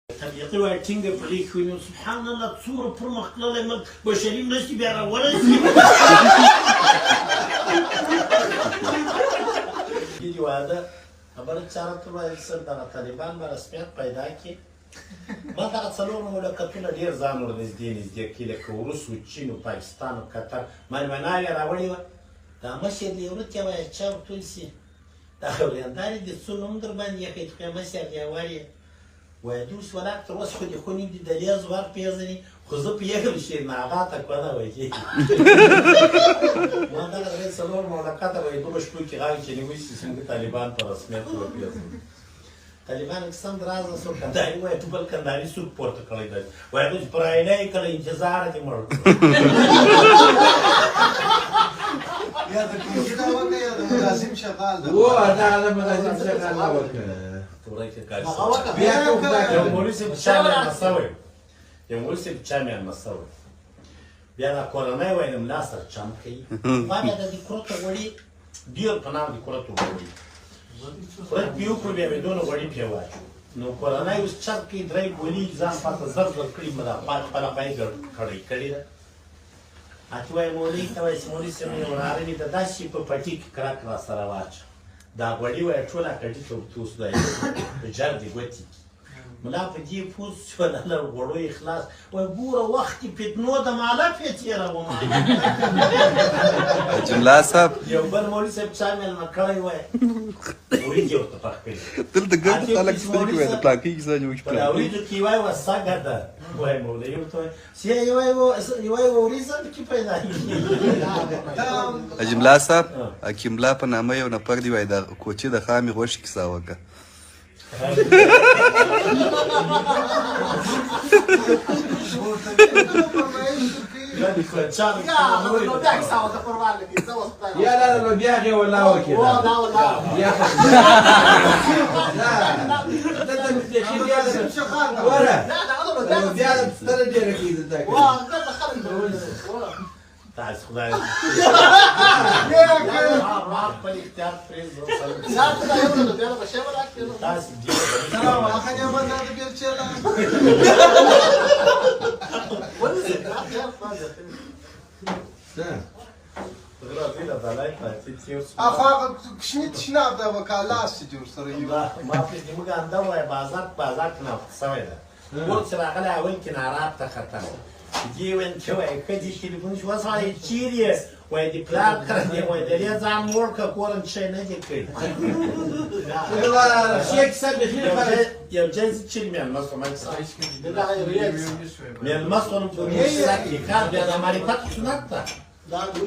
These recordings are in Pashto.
طبيعي وای ټینګه پرېښې وي نو سبحان الله څومره پرمخ تللی ملک بشري مرستې بیا راورسي دې واده خبره چا راته وویل چې دغه طالبان به رسمیت پیدا کړي ما دغه څلور مملکتونه ډېر ځان ور نږدې کړي لکه روس و چین و پاکستان و قطر مېلمناوې یې راوړې وه دا مشر دې ورته وایه چا ورټول سي دغه وریندارې دې څو نوم در باندې ایښی چې مشر دې وایي وای دوست ولاک تر اوسه خو دې خونې دي د لیز ور پېژني خو زه پوهېږم چې ناغا تکونه وایي ما دغه درې څلور مملکته وایي دومره شپو کې غاړې چې نیوي چې څنګه طالبان په رسمیت وپېژني طالبان اقسام درازه سو کنداري وایي تو بل کنداري سوک پورته کړی دی وایي دوی پر آینه یې کړی انتظار دې مړ یا د کومې دا وکړه یا د ملازم شغال ده دا د ملازم شغال نه وکړه بیا یو مولوي صاحب چا مېلمه شوی یو مولوي صاحب چا مېلمه شوی بیا دا کورنۍ وایي د ملا سره چم کوي ما بیا د دې کورته غوړي ډېر په نام د کورته غوړي کورت پې وکړو بیا مې دونه غوړي پې واچو نو کورنۍ اوس چم کوي درې ګولي ځان پاته زر زر کړي مې دا خپله خپله کړۍ کړې ده اته وایي مولوي ته وایي چې مولوي صاحب مې ورغلي ده داسې په پټي کې کرک را سره واچه دا غوړي وایي ټوله کټي ته ورتوس دی جر دې ګوتې ملا په دې پوه شو د غوړو یې خلاص وایي ګوره وخت کې فتنو د ماله پې تېروم جمله صاحب یو بل مولوي صاحب چا مېلمه کړی وایي وریجې ورته پخ کړي دلته ګرد خلک سترګې وایي د پلاکۍ کیسه جوړ په دا وریجو کې وایي وه سږه ده وایي مولوي ورته وایي چې یوه وریځه پکې پیدا کېږي جمله صاحب حکیمالله په نامه یو نفر دی وایي د کوچي د خامې غوښې کیسه وکړه یا لا لا بیا هغې ولا وکړه بیا د ستره ډېره کېږي تاسو خدای ما خپل اختیار پرېږدو تاسو کوچني تشناب ده وکالاس چې جوړ سره یو ما پرېږدي موږ همدا وایه بازار کې نافته شوی ده اوس چې راغلی اول کې ناراب ته ختم دې ویل چې وایي ښځې ټلیفون شو اوس وایي چیرې یې وایي د پلار کره دی وایي د دې ځان موړ که کورن شی نه دي کړي یو ځای زه چیرې مېلمه شوم مېلمه شوم په موسسه کې کار بیا د معرفت سنت ده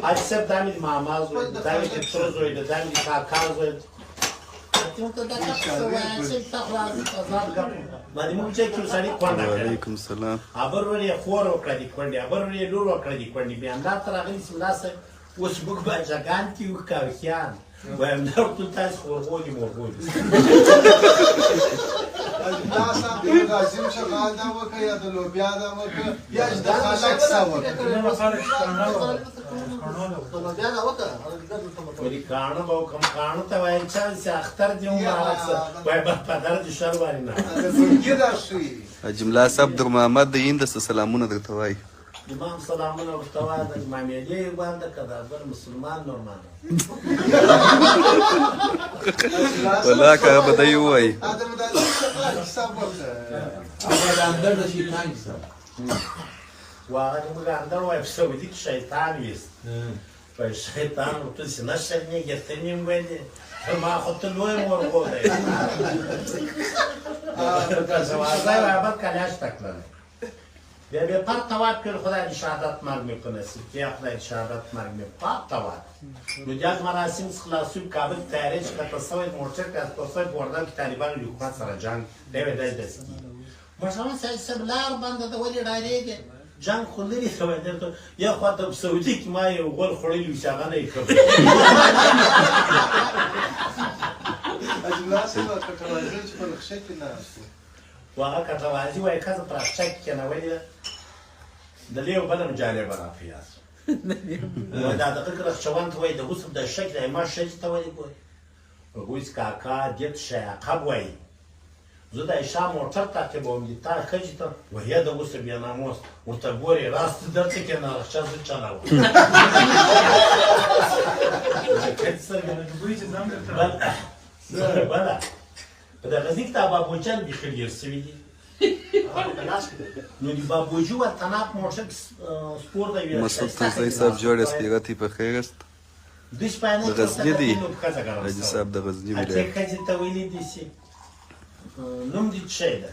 حاجي صاحب دا مې د ماما زوی ده دا مې د تره زوی ده دا مې د کاکا زوی ده باندې موږ چې کوم سړي کونډه کړې وعلیکم السلام ابر ورې خور وکړه دي کونډې ابر ورې لور وکړه دي کونډې بیا همدا ته راغلي چې ملا صاحب اوس موږ بچګان کې یو کاوښیان وایم دا ورته تاسو خورغولي مورغولي دا صاحب د ملازم شغال ده وکړه یا د لوبیا ده وکړه یا د خلک څه وکړه وایي کاڼه به وکړم کاڼه ته وایي چا چې اختر دې ومبارک شه وایي بدپدر دې شر واري نه زړګي دا شوي جمله صاحب در محمد د هند څه سلامونه درته وایي امام سلامونه ورته وایه د امامیدې یې باندې که د بل مسلمان نورمانه والله که هغه به دی ووایي د ملازم شغال حساب وکړه هغه د اندر د شیطان کیسه و هغه موږ اندر وایي په سعودي کې شیطان ویست وایي شیطان ورته چې نه شرمېږې ته مې هم ویلې ما خو ته لوی مورغولی وازی وایي بل کلیاش ته کړلی بیا بیا پاک طواف کړ خدای دې شهادت مرګ مې په نصیب کړي یا خدای دې شهادت مرګ مې پاک طواف نو د مراسم خلاصون کابل تیاری چې کته شوی موټر کې اسپورسای بوردان کې طالبانو له حکومت سره جنګ دی وای داسې ماشاءالله صاحب لار باندې د ولې ډایریږي جنگ خو لري شوی درته یا خو ته په سعودي کې ما یو غول خوړلی چې هغه نه یې کړی اجلاس په کټوازي چې په نقشه کې ناست و هغه کټوازي وایي ښځه په رخچه کې کېنولې ده د دې یو بله مجالبه راپیاس وایي دا دغه کې رخچوان ته وایي د غسل د شکل ما ښځې ته ولې ګوري هغوی چې کاکا دې ته شیعقب وایي زه د عایشه موټر تعقیبوم دي تا ښځې ته وهې د اوسه بې ناموس ورته ګورې راسته درته کېنه رخچه زه چلاوم بله په د غزني کې د بابوجان بیخي ډېر سوي دي نو د بابوجي ورته ناک موټر کې سپور دی مسعود تنزی صاحب جوړ سپیغتی په خیر است دوی شپانه د غزني دی حاجي صاحب د غزني ولایت ښځې ته ویلي دي چې نوم دې څه ده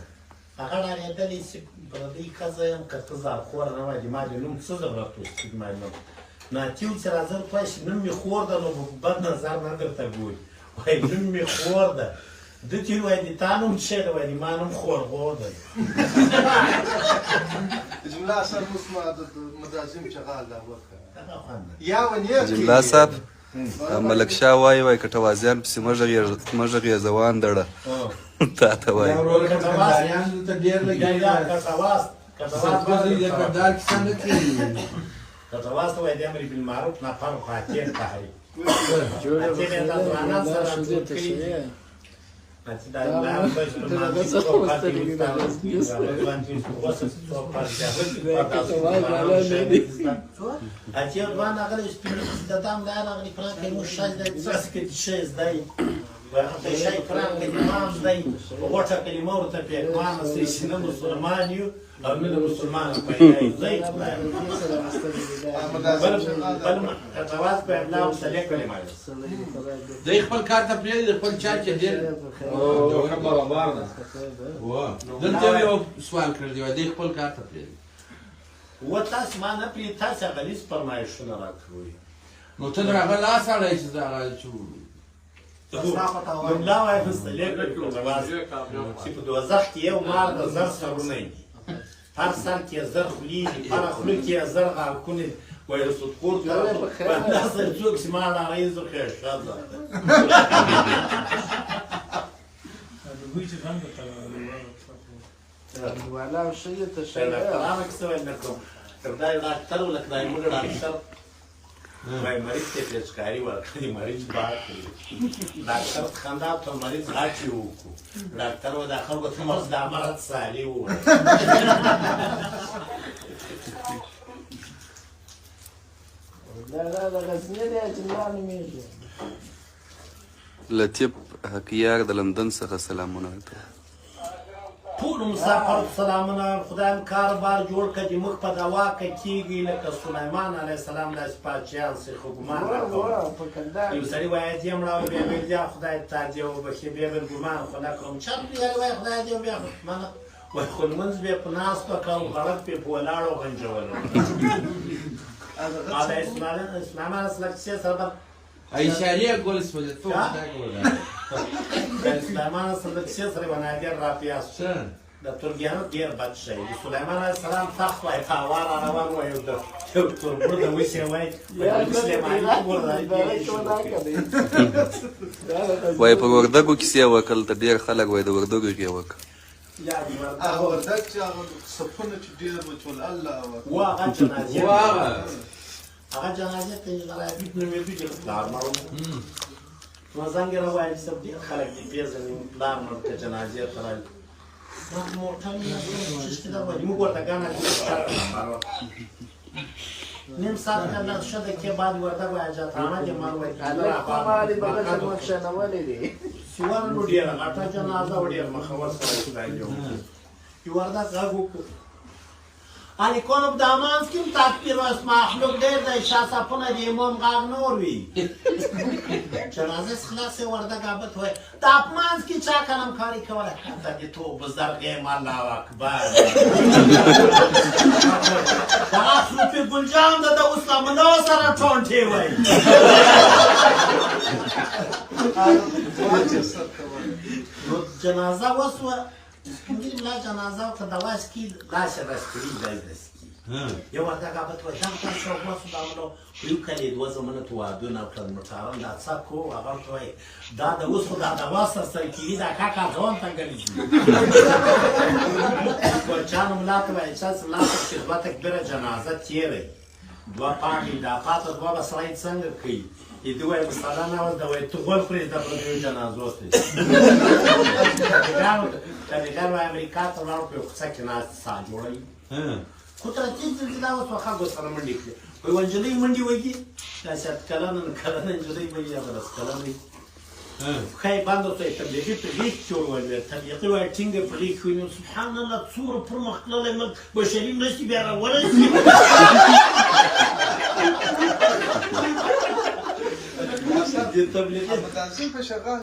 هغه ډارېدلې چې پردۍ ښځه یم که ته زارخوره نه وای د ما د نوم څه ضرورت و چې زما نوم ناتي و چې راځه ورته وایي چې نوم مې خور ده نو بد نظر نه درته ګوري وایي نوم مې خور ده ده ته وایي د تا نوم څه ده وایي د ما نوم خورغور ده جمله اصل مسمع مدازم شغال دا وکړه هغه خوند ده یا ونیه جمله صاحب ملک شاه وایي که ټوازیان پسې مه غږیږه زوان دړه تا ته وایي دا ورور کندهاریان دلته ډېر لګېږي سرکوزي د کندهار کیسه نه کېږي کټواز ته وایي د امر بالمعروف نفر فاتح تحریک اتې بیا دا ځوانان سره راټول کړي دي اتې دا الله بس په مانځي څو پاتې دي اتې ځوان هغه سپین د دام لار هغه پران کې مو شاج د څه کې شي زدای وقتی شای پران کې امام زدای وګټه کلمه ورته پیغام سي شنه مسلمان یو او من مسلمان پیدا زي بل تواز په الله او صلی کلمه د خپل کار ته پرې خپل چا چې ډېر او برابر ده دلته یو سوال کړی دی د خپل کار ته پرې و تاسو ما نه پرې تاسو غلیظ فرمایشونه راکوي نو ته راغله لاس اړای چې دا راځو لا وای په صلی کلمه چې په دوزخ کې یو مار د زر سرونه دي هر سر کې زر خلی دي هر خلی کې زر غاکونه وای رسول قرط په نظر څوک چې ما لا رئیس خیر شاده ولا شيء شاید کلامك سوى انكم تبداي ډاکټر ولا کدای موږ ډاکټر وای مریض ته پېچکاری ورکړي مریض باک ډاکټر خندا ته مریض راچی وکړو ډاکټر و دا خلکو ته مرز د امارت سالي و لا غزني دي اجلان ميجي لطیف حقیار د لندن څخه سلامونه ټول مسافر سلامونه خدایم کاروبار جوړ کړي موږ په دوا کې کېږي لکه سلیمان علیه السلام داسې پاچیان سي خو ګمان نه کوم یو سړي وایي دې مړه بیا ویل دي خدای ته دې وبخښي بیا بل ګمان خو نه کوم چا بیا وایي خدای دې بیا منه وایي خو لمونځ بیا په ناستو کوم غلط پې په ولاړو غنجولو هذا اسماعیل سلکسي سره ایشاریه ګول سپده تو سلیمان سلکسي سره ونادر را پیاس د ترګیانو ډیر بد شي د سلیمان علیه السلام تخت وای هوار روان وای د تربر د وسی وای سلیمان وای په وردګو کیسه وکړه ته ډیر خلک وای د وردګو کې وکړه هغه وردګ چې هغه صفونه چې ډیر بچول الله هغه جنازه ته راځي نو مې دې پلار مارو نو څنګه راوایي چې دې خلک دې پیژنې پلار مارو ته جنازه ته راځي نو موټر یې چې دا وایي موږ ورته غاڼه نیم ساعت کله شته کې بعد ورته وایي چې تانه دې مارو وایي مالي بغل مخشنه ولې دي سوال نو ډیر غټه جنازه وړي مخور سره خدای یو ورته غاغو Ali konop Damanski mi takbir was mahluk der da şasapına imam gagnor vi. Cenaze xilase varda gabat hoy. Damanski çakanam kari kawala kata di to buzarge Allahu akbar. Da sufi guljan da uslamno sara tonte vay. Cenaze waswa میگیم لا جنازه و دواش کی لاشه راستی دایدسکی یو ورته گابت و جام تا شو واسو دامنو یو کلی دو زمانه تو ادونه کړم مټارم دا څاکو هغه توي دا د اوس دا واسه سره کی دا کاکا ځون تنګلی ورچانو ملاته وای چې لاته چې وته کبره جنازه تیری دوا پاګی دا پاتو دوا بسړی څنګه کوي I due mustalana da tu gol pres da produzione janazo ste. طبیعیان و امریکا ته ولاړ په یو کوڅه کې ناست ساه جوړوي قدرتي زلزله اوس به خلکو سره منډې کړي وایي یوه نجلۍ منډې وهي داسې اتکلنه نکلنه نجلۍ به وي یا به لسکلنه وي پښه یې بنده شوه تبلیغي په غېږ کې ولولوېد تبلیغي وایي ټینګه په غېږ کې ونیو سبحان الله څومره پرمختللی ملک بشري مرستې بیا راورسېږي متاسف په شغال